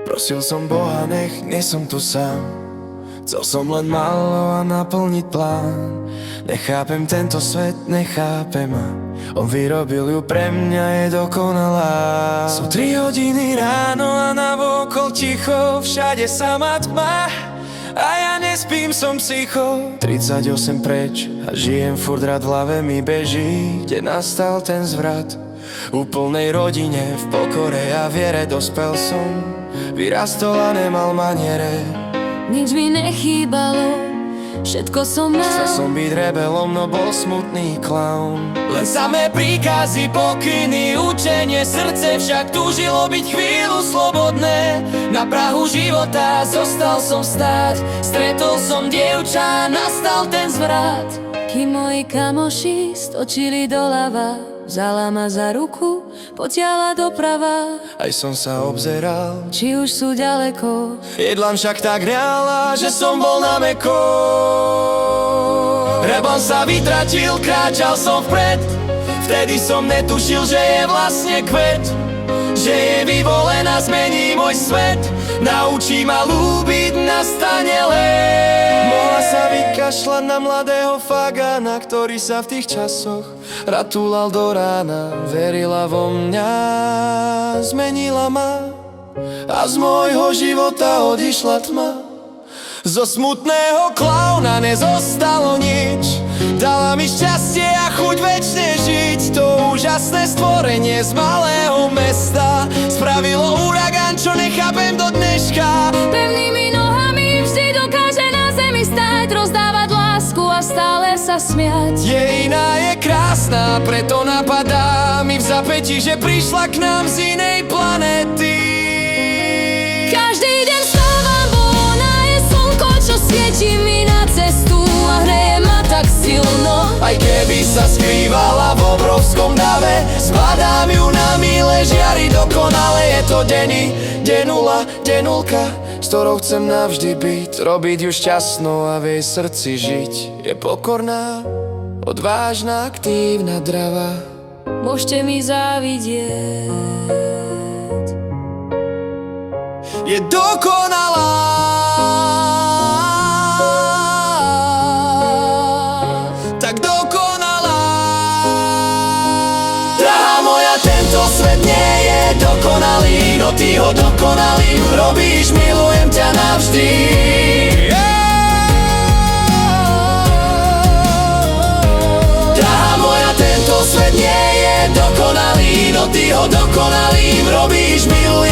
Prosil som Boha, nech nie som tu sám. Chcel som len málo a naplniť plán. Nechápem tento svet, nechápem a on vyrobil ju pre mňa, je dokonalá. Sú 3 hodiny ráno a navokol ticho, všade sama tma a ja nespím, som psycho. 38 preč a žijem furt rád, v hlave mi beží, kde nastal ten zvrat. V úplnej rodine, v pokore a viere dospel som, vyrastol a nemal maniere. Nič mi nechýbalo, všetko som mal. Chcel som byť rebelom, no bol smutný klaun. Len samé príkazy, pokyny, učenie, srdce však túžilo byť chvíľu slobodné. Na prahu života zostal som stáť, stretol som dievča, nastal ten zvrat. Kým moji kamoši stočili doľava, vzala ma za ruku, potiahla doprava. Aj som sa obzeral, či už sú ďaleko. jedlan však tak reálna, že som bol na meko. Rebel sa vytratil, kráčal som vpred. Vtedy som netušil, že je vlastne kvet, že je vyvolená, zmení môj svet, naučí ma ľúbiť, nastane let. Mohla sa vykašľať na mladého fagana, ktorý sa v tých časoch ratúlal do rána. Verila vo mňa, zmenila ma a z môjho života odišla tma. Zo smutného klauna nezostalo nič, dala mi šťastie a chuť večne žiť. To úžasné stvorenie z malého mesta spravilo uragán, čo nechápem do dneška. Pevnými nohami vždy dokáže na zemi stáť, rozdávať lásku a stále sa smiať. Je iná, je krásna, preto napadá mi v zapätí, že prišla k nám z inej planety. Každý deň vstávam, bo ona je slnko, čo svieti mi na cestu a hreje ma tak silno. Aj keby sa skrývala v obrovskom dave, zbadám ju na milé žiary dokonale. Je to denný, denula, denulka, s ktorou chcem navždy byť, robiť ju šťastnou a v jej srdci žiť. Je pokorná, odvážna, aktívna, dravá. Môžete mi závidieť. Je dokonalá. Tak dokonalá. Drahá moja, tento svet nie je dokonalý, no ty ho dokonalý robíš, milujem ťa navždy. Drahá moja, tento svet nie je dokonalý, no ty ho dokonalým robíš, milujem